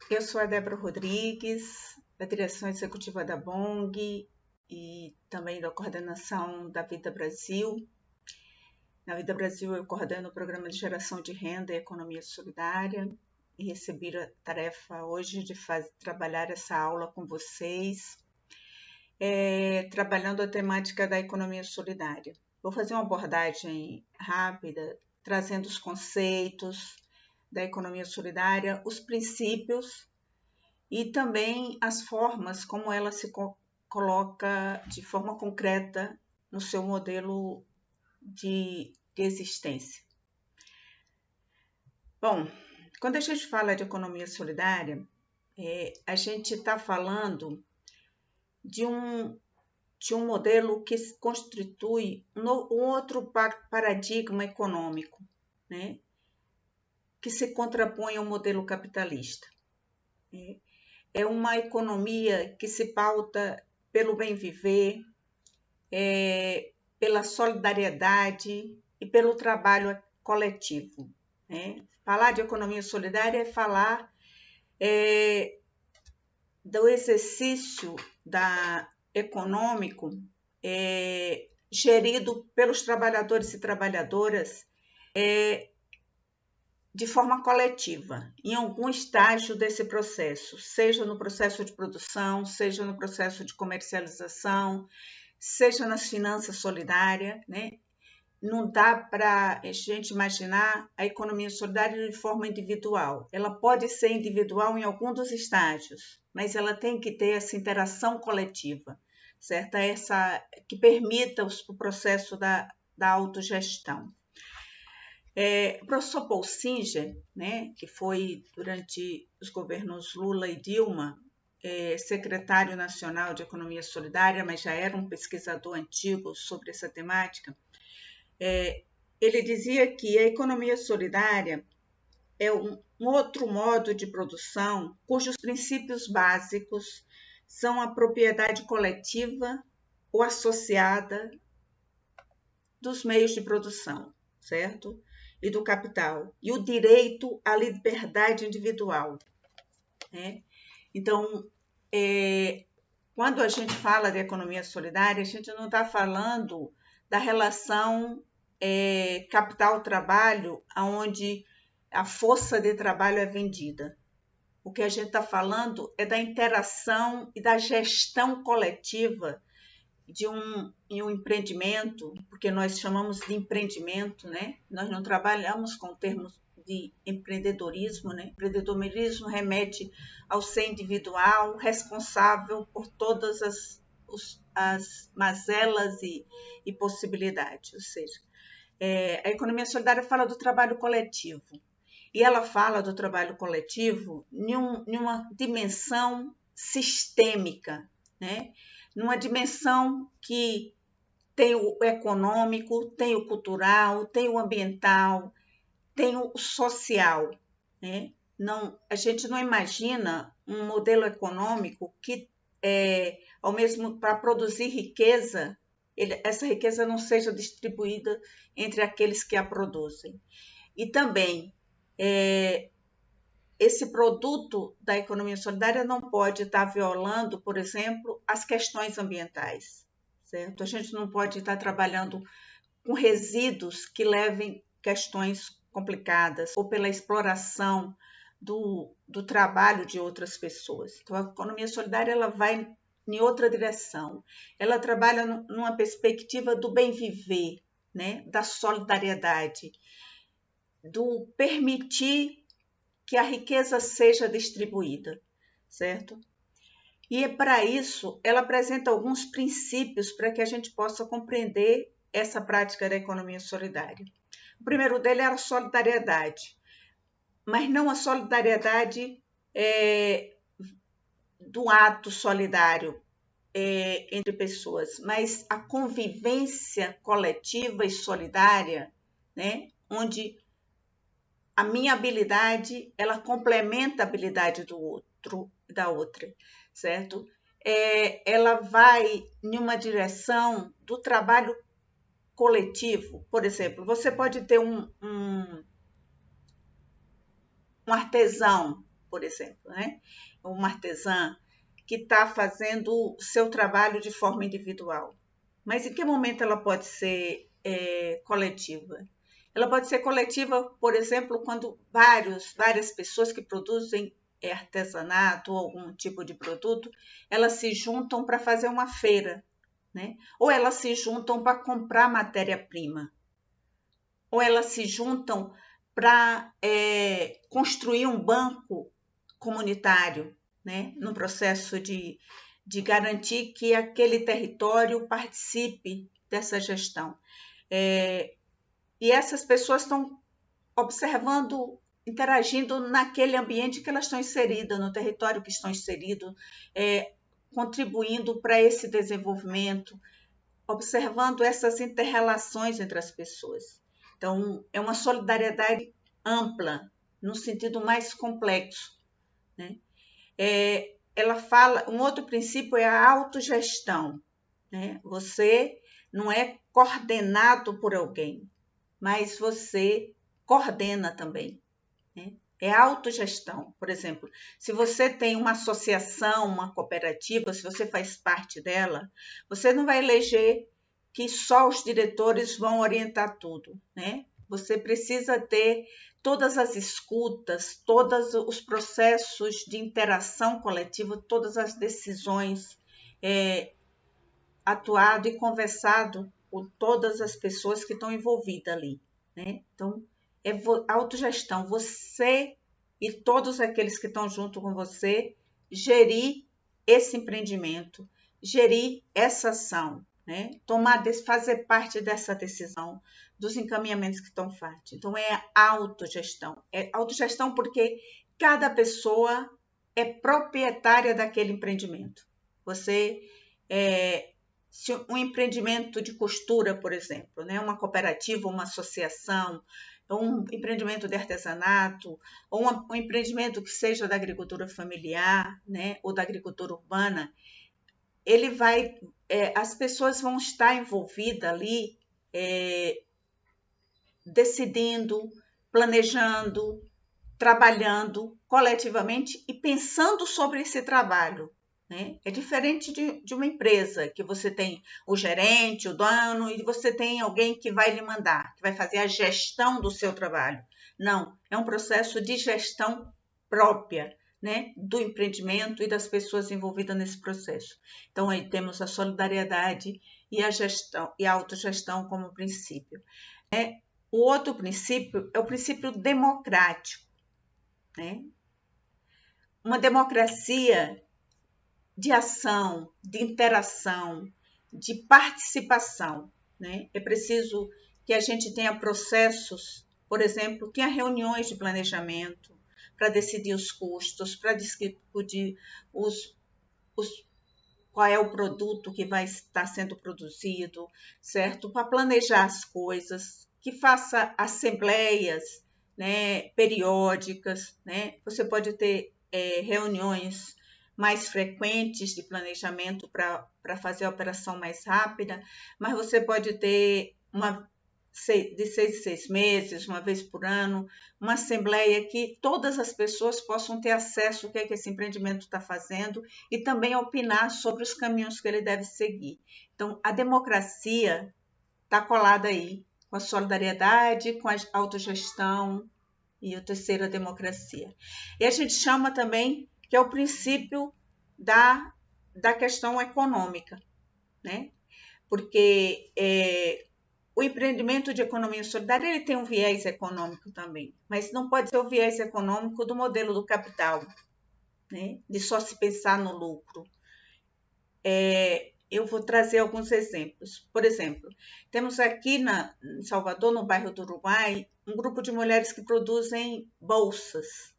Eu sou a Débora Rodrigues, da direção executiva da BONG e também da coordenação da Vida Brasil. Na Vida Brasil, eu coordeno o programa de geração de renda e economia solidária e recebi a tarefa hoje de trabalhar essa aula com vocês, trabalhando a temática da economia solidária. Vou fazer uma abordagem rápida, trazendo os conceitos da economia solidária, os princípios e também as formas como ela se coloca de forma concreta no seu modelo de existência. Bom, quando a gente fala de economia solidária, a gente está falando de um modelo que constitui um outro paradigma econômico, né? Que se contrapõe ao modelo capitalista. É uma economia que se pauta pelo bem viver, pela solidariedade e pelo trabalho coletivo. Falar de economia solidária é falar do exercício econômico gerido pelos trabalhadores e trabalhadoras de forma coletiva, em algum estágio desse processo, seja no processo de produção, seja no processo de comercialização, seja nas finanças solidárias, né? Não dá para a gente imaginar a economia solidária de forma individual. Ela pode ser individual em algum dos estágios, mas ela tem que ter essa interação coletiva, certo? Essa que permita o processo da autogestão. O professor Paul Singer, né, que foi durante os governos Lula e Dilma, secretário nacional de Economia Solidária, mas já era um pesquisador antigo sobre essa temática, ele dizia que a economia solidária é um outro modo de produção cujos princípios básicos são a propriedade coletiva ou associada dos meios de produção, certo? E do capital, e o direito à liberdade individual. Então, quando a gente fala de economia solidária, a gente não está falando da relação capital-trabalho, onde a força de trabalho é vendida. O que a gente está falando é da interação e da gestão coletiva em um empreendimento, porque nós chamamos de empreendimento, né? Nós não trabalhamos com termos de empreendedorismo, né? Empreendedorismo remete ao ser individual, responsável por todas as mazelas e possibilidades. Ou seja, a economia solidária fala do trabalho coletivo, e ela fala do trabalho coletivo em uma dimensão sistêmica, né? Numa dimensão que tem o econômico, tem o cultural, tem o ambiental, tem o social, né? A gente não imagina um modelo econômico que, ao mesmo para produzir riqueza, essa riqueza não seja distribuída entre aqueles que a produzem. E também esse produto da economia solidária não pode estar violando, por exemplo, as questões ambientais, certo? A gente não pode estar trabalhando com resíduos que levem questões complicadas ou pela exploração do trabalho de outras pessoas. Então, a economia solidária ela vai em outra direção. Ela trabalha numa perspectiva do bem viver, né? Da solidariedade, do permitir que a riqueza seja distribuída, certo? E para isso, ela apresenta alguns princípios para que a gente possa compreender essa prática da economia solidária. O primeiro dele é a solidariedade, mas não a solidariedade do ato solidário entre pessoas, mas a convivência coletiva e solidária, né? Onde a minha habilidade, ela complementa a habilidade do outro, da outra, certo? Ela vai em uma direção do trabalho coletivo. Por exemplo, você pode ter um artesão por exemplo, né? Uma artesã que está fazendo o seu trabalho de forma individual. Mas em que momento ela pode ser coletiva? Ela pode ser coletiva, por exemplo, quando várias pessoas que produzem artesanato ou algum tipo de produto, elas se juntam para fazer uma feira, né? Ou elas se juntam para comprar matéria-prima, ou elas se juntam para construir um banco comunitário, né? No processo de garantir que aquele território participe dessa gestão. E essas pessoas estão observando, interagindo naquele ambiente que elas estão inseridas, no território que estão inseridos, contribuindo para esse desenvolvimento, observando essas interrelações entre as pessoas. Então, é uma solidariedade ampla, no sentido mais complexo, né? Ela fala, um outro princípio é a autogestão, né? Você não é coordenado por alguém, mas você coordena também, né? É autogestão. Por exemplo, se você tem uma associação, uma cooperativa, se você faz parte dela, você não vai eleger que só os diretores vão orientar tudo, né? Você precisa ter todas as escutas, todos os processos de interação coletiva, todas as decisões atuado e conversado com todas as pessoas que estão envolvidas ali, né? Então, é autogestão, você e todos aqueles que estão junto com você gerir esse empreendimento, gerir essa ação, né? Fazer parte dessa decisão, dos encaminhamentos que estão feitos. Então, é autogestão. É autogestão porque cada pessoa é proprietária daquele empreendimento. Você se um empreendimento de costura, por exemplo, né? Uma cooperativa, uma associação, um empreendimento de artesanato, ou um empreendimento que seja da agricultura familiar, né? Ou da agricultura urbana, ele vai, as pessoas vão estar envolvidas ali, decidindo, planejando, trabalhando coletivamente e pensando sobre esse trabalho, né? É diferente de uma empresa, que você tem o gerente, o dono, e você tem alguém que vai lhe mandar, que vai fazer a gestão do seu trabalho. Não, é um processo de gestão própria, né? Do empreendimento e das pessoas envolvidas nesse processo. Então, aí temos a solidariedade e a gestão e a autogestão como princípio. O outro princípio é o princípio democrático, né? Uma democracia de ação, de interação, de participação, né? É preciso que a gente tenha processos, por exemplo, tenha reuniões de planejamento para decidir os custos, para discutir qual é o produto que vai estar sendo produzido, certo? Para planejar as coisas, que faça assembleias, né, periódicas, né? Você pode ter reuniões mais frequentes de planejamento para fazer a operação mais rápida, mas você pode ter de 6 em 6 meses, uma vez por ano, uma assembleia que todas as pessoas possam ter acesso ao que esse empreendimento está fazendo e também opinar sobre os caminhos que ele deve seguir. Então, a democracia está colada aí com a solidariedade, com a autogestão e a terceira, a democracia. E a gente chama também que é o princípio da questão econômica, né? Porque o empreendimento de economia solidária ele tem um viés econômico também, mas não pode ser o viés econômico do modelo do capital, né? De só se pensar no lucro. Eu vou trazer alguns exemplos. Por exemplo, temos aqui em Salvador, no bairro do Uruguai, um grupo de mulheres que produzem bolsas,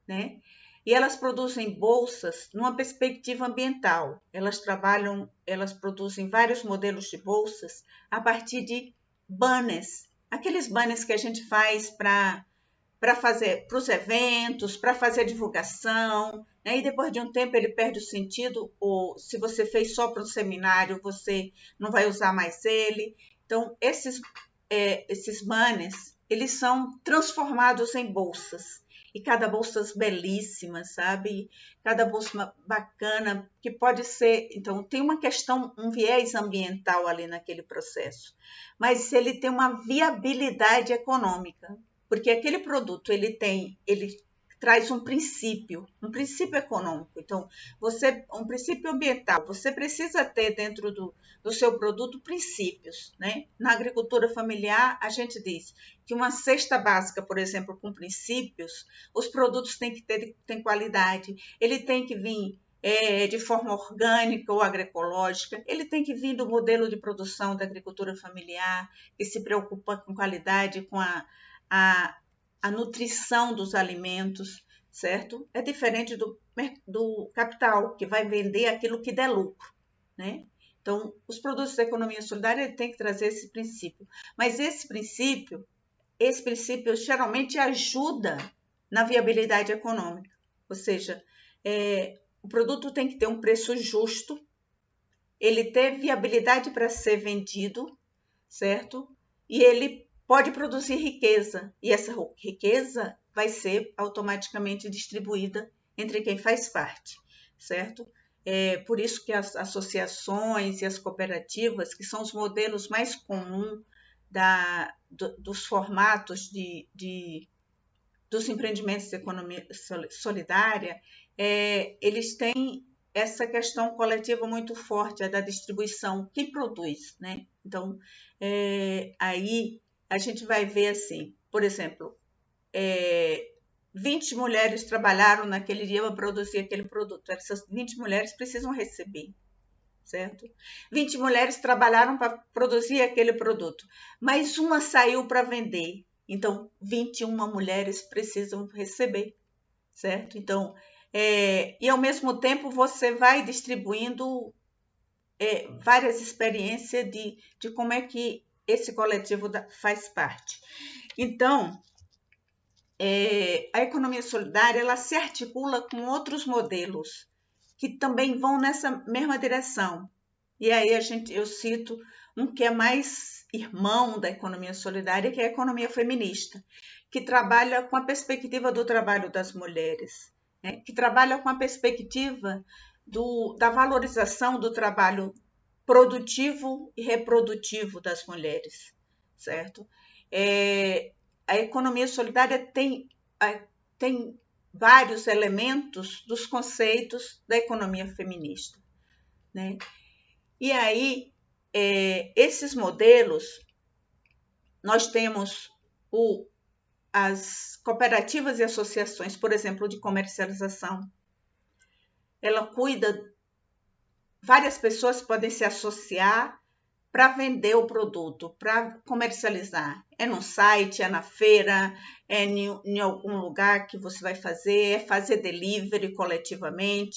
né? E elas produzem bolsas numa perspectiva ambiental. Elas produzem vários modelos de bolsas a partir de banners, aqueles banners que a gente faz para fazer para os eventos, para fazer a divulgação, né? E depois de um tempo ele perde o sentido, ou se você fez só para um seminário, você não vai usar mais ele. Então, esses banners, eles são transformados em bolsas. e cada bolsa belíssima, sabe? Cada bolsa bacana, que pode ser... Então, tem uma questão, um viés ambiental ali naquele processo, mas ele tem uma viabilidade econômica, porque aquele produto, ele traz um princípio econômico. Então, um princípio ambiental, você precisa ter dentro do seu produto princípios, né? Na agricultura familiar, a gente diz que uma cesta básica, por exemplo, com princípios, os produtos têm que ter qualidade, ele tem que vir de forma orgânica ou agroecológica, ele tem que vir do modelo de produção da agricultura familiar, que se preocupa com qualidade, com a nutrição dos alimentos, certo? É diferente do capital, que vai vender aquilo que der lucro, né? Então, os produtos da economia solidária têm que trazer esse princípio. Mas esse princípio geralmente ajuda na viabilidade econômica. Ou seja, o produto tem que ter um preço justo, ele ter viabilidade para ser vendido, certo? E ele pode produzir riqueza, e essa riqueza vai ser automaticamente distribuída entre quem faz parte, certo? Por isso que as associações e as cooperativas, que são os modelos mais comuns dos formatos dos empreendimentos de economia solidária, eles têm essa questão coletiva muito forte, da distribuição, quem produz, né? Então, aí a gente vai ver assim, por exemplo, 20 mulheres trabalharam naquele dia para produzir aquele produto. Essas 20 mulheres precisam receber, certo? 20 mulheres trabalharam para produzir aquele produto, mas uma saiu para vender. Então, 21 mulheres precisam receber, certo? Então, e ao mesmo tempo você vai distribuindo várias experiências de como é que esse coletivo faz parte. Então, a economia solidária ela se articula com outros modelos que também vão nessa mesma direção. E aí eu cito um que é mais irmão da economia solidária, que é a economia feminista, que trabalha com a perspectiva do trabalho das mulheres, né? Que trabalha com a perspectiva da valorização do trabalho produtivo e reprodutivo das mulheres, certo? A economia solidária tem vários elementos dos conceitos da economia feminista, né? E aí, esses modelos, nós temos as cooperativas e associações, por exemplo, de comercialização. Ela cuida, várias pessoas podem se associar para vender o produto, para comercializar. É no site, é na feira, é em algum lugar que você vai fazer, é fazer delivery coletivamente.